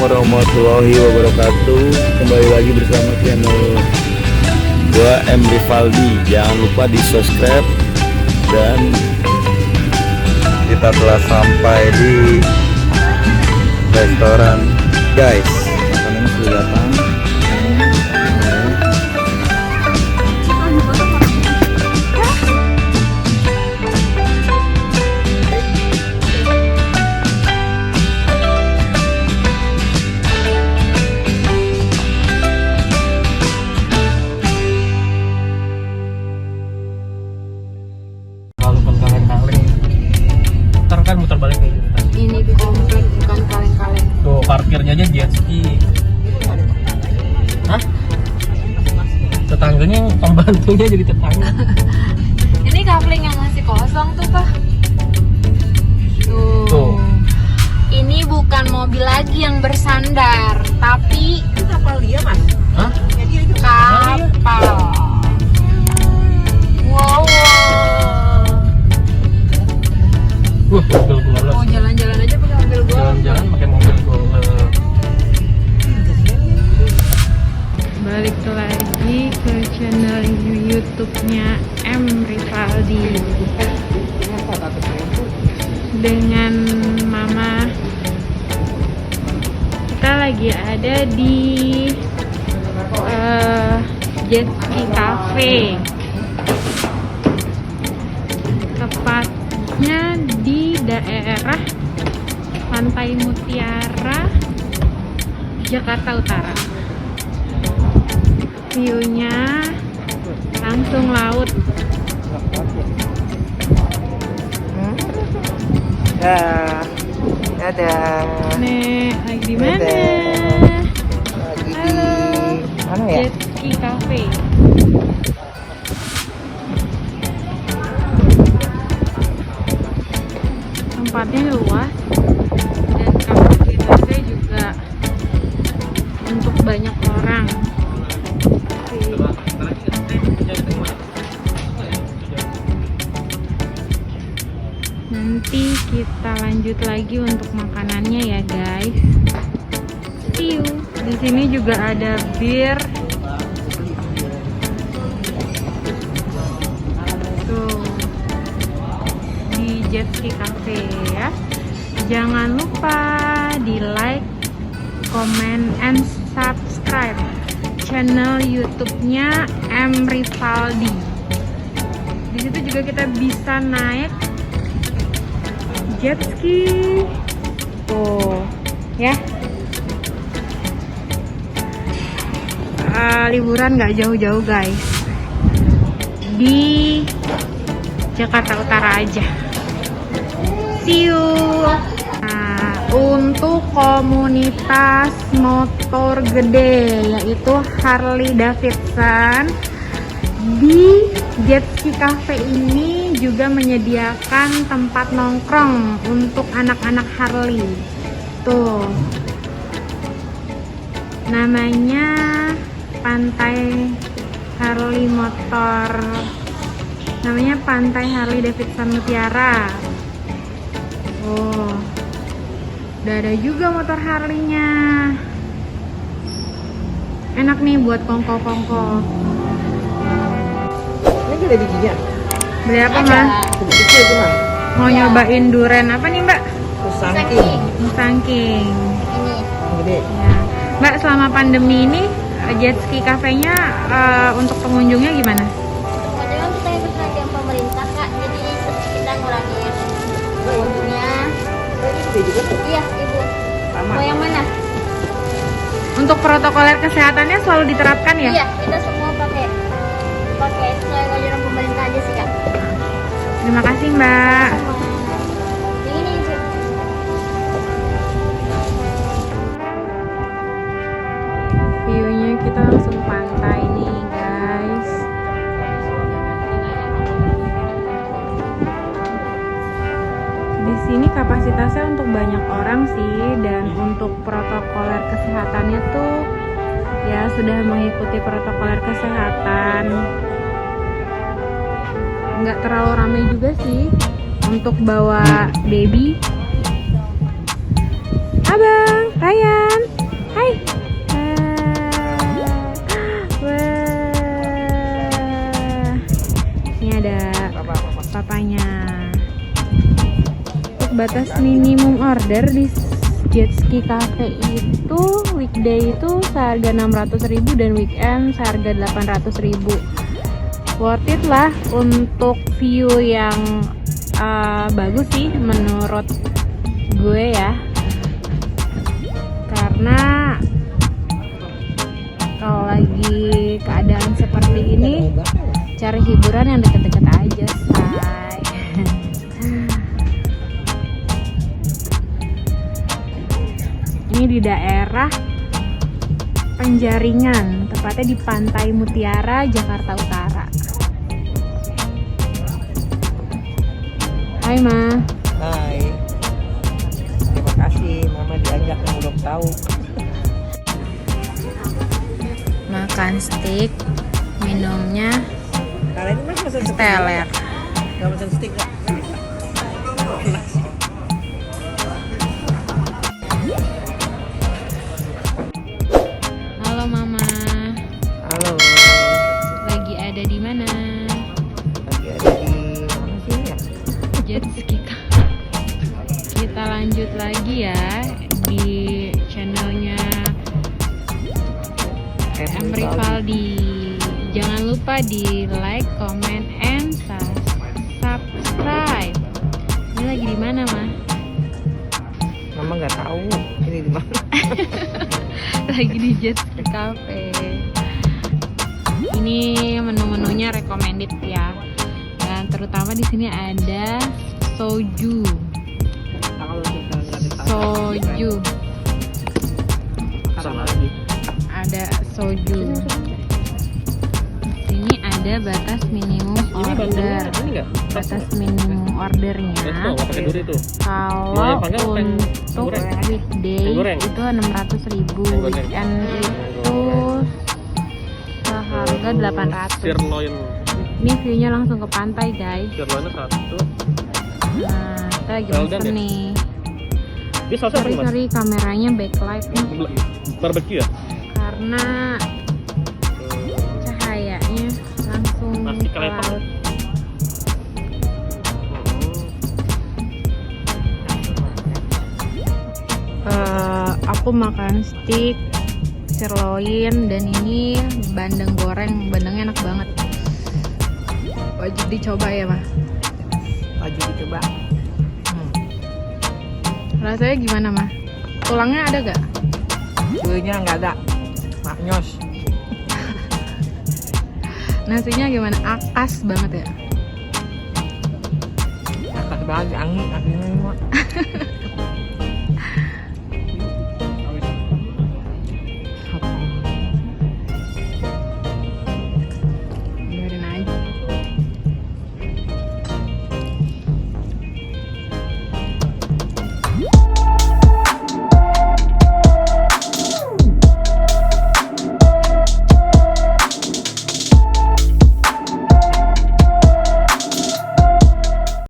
warahmatullahi wabarakatuh. Kembali lagi bersama channel gua M Rivaldi. Jangan lupa di subscribe. Dan kita telah sampai di restoran guys. Makanan sudah datang. Kan muter balik kayak gitu tadi. Ini komplek bukan kaleng-kaleng. Tuh parkirnya aja jet ski. Hah? Tetangganya yang pembantunya jadi tetangga. Ini kapling yang masih kosong tuh Pak. Tuh. Ini bukan mobil lagi yang bersandar, tapi Itu kapal dia, Mas. Hah? Ya, dia itu. kapal. Wow. Mobil gua Mau jalan-jalan aja pakai mobil gua. jalan-jalan pakai mobil gua. Balik lagi ke channel YouTube-nya M Rivaldi dengan Mama. Kita lagi ada di Jet Ski Cafe, tepatnya di daerah Pantai Mutiara, Jakarta Utara. View-nya langsung laut. Dadah. Nek, lagi di mana? Lagi di Halo. mana ya? Jet Ski Cafe. Tempatnya luas dan kapasitasnya juga untuk banyak orang. Nanti kita lanjut lagi untuk makanannya ya guys. See you. Di sini juga ada bir. Tuh. Di Jet Ski Cafe ya. Jangan lupa di like, comment, and subscribe channel YouTube-nya M Rivaldi. Di situ juga kita bisa naik jet ski. Tuh, ya. Liburan nggak jauh-jauh guys, di Jakarta Utara aja. See you. Nah, untuk komunitas motor gede yaitu Harley Davidson, di Jet Ski Cafe ini juga menyediakan tempat nongkrong untuk anak-anak Harley. Tuh, namanya Pantai Harley Motor, namanya Pantai Harley Davidson Mutiara. Oh, udah ada juga motor Harley-nya. Enak nih buat kongko-kongko. Ini gede bijinya. Beli apa Mas? Kecil itu, Mas. Mau nyobain durian apa nih Mbak? Kusangking. Musangking. Yang gede. Ya. Mbak, selama pandemi ini Jet Ski Cafe-nya untuk pengunjungnya gimana? Padahal kita ikut program pemerintah Kak, jadi kita ngurangin pengunjungnya. Gede juga. Iya Ibu. Sama. Mau yang mana? Untuk protokoler kesehatannya selalu diterapkan ya? Iya, kita semua pakai sesuai anjuran pemerintah aja sih Kak. Terima kasih Mbak. Yang ini Ibu. View-nya kita langsung pantai nih guys. Di sini kapasitasnya untuk banyak orang sih, dan untuk protokoler kesehatannya tuh ya sudah mengikuti protokoler kesehatan. Nggak terlalu ramai juga sih untuk bawa baby. Abang, Ryan. batas minimum order di Jet Ski Cafe itu weekday itu seharga 600.000 dan weekend seharga 800.000. Worth it lah untuk view yang bagus sih menurut gue ya. Karena kalau lagi keadaan seperti ini cari hiburan yang deket-deket aja, say. Ini di daerah Penjaringan, tepatnya di Pantai Mutiara, Jakarta Utara. Hai Ma. Hai. Terima kasih Mama diajak yang belum tahu. Makan steak, minumnya Kalian ini mas pesan steak? teler. Gak pesan steak gak? Halo Mama, Halo. lagi ada di mana? Lagi ada di mana sih ya? Jet Ski. Kita lanjut lagi ya di channelnya M Rivaldi. Jangan lupa di like, comment, and subscribe. Ini lagi di mana, Ma? Mama nggak tahu ini di mana. Lagi di Jet Ski Cafe. Ini menu-menunya recommended ya. Dan terutama di sini ada soju. Kalau kita nggak ditahu. Soju. Sama lagi. Ada soju. Ini ada batas minimum Ini bantunya order. ini enggak? Batas minimum ordernya Itu nggak pakai duri tuh. kalau Yang panggang apa yang untuk goreng? weekday Yang goreng? itu 600.000, Yang goreng. weekend itu seharga 800. Sirloin. Ini view-nya langsung ke pantai guys. Sirloinnya satu. Nah, kita lagi Well pesen done, ya? nih. Dia sausnya apa, Mas? Sorry kameranya backlight nih Barbecue ya? karena cahayanya langsung Nasi ke kelepon. laut. Aku makan steak, sirloin, dan ini bandeng goreng. Bandengnya enak banget. Wajib dicoba ya, Ma. Wajib dicoba. Rasanya gimana, Ma? Tulangnya ada gak? Cuinya nggak ada. Maknyos. Nasinya gimana? Akas banget ya. Atas banget angin ini mah.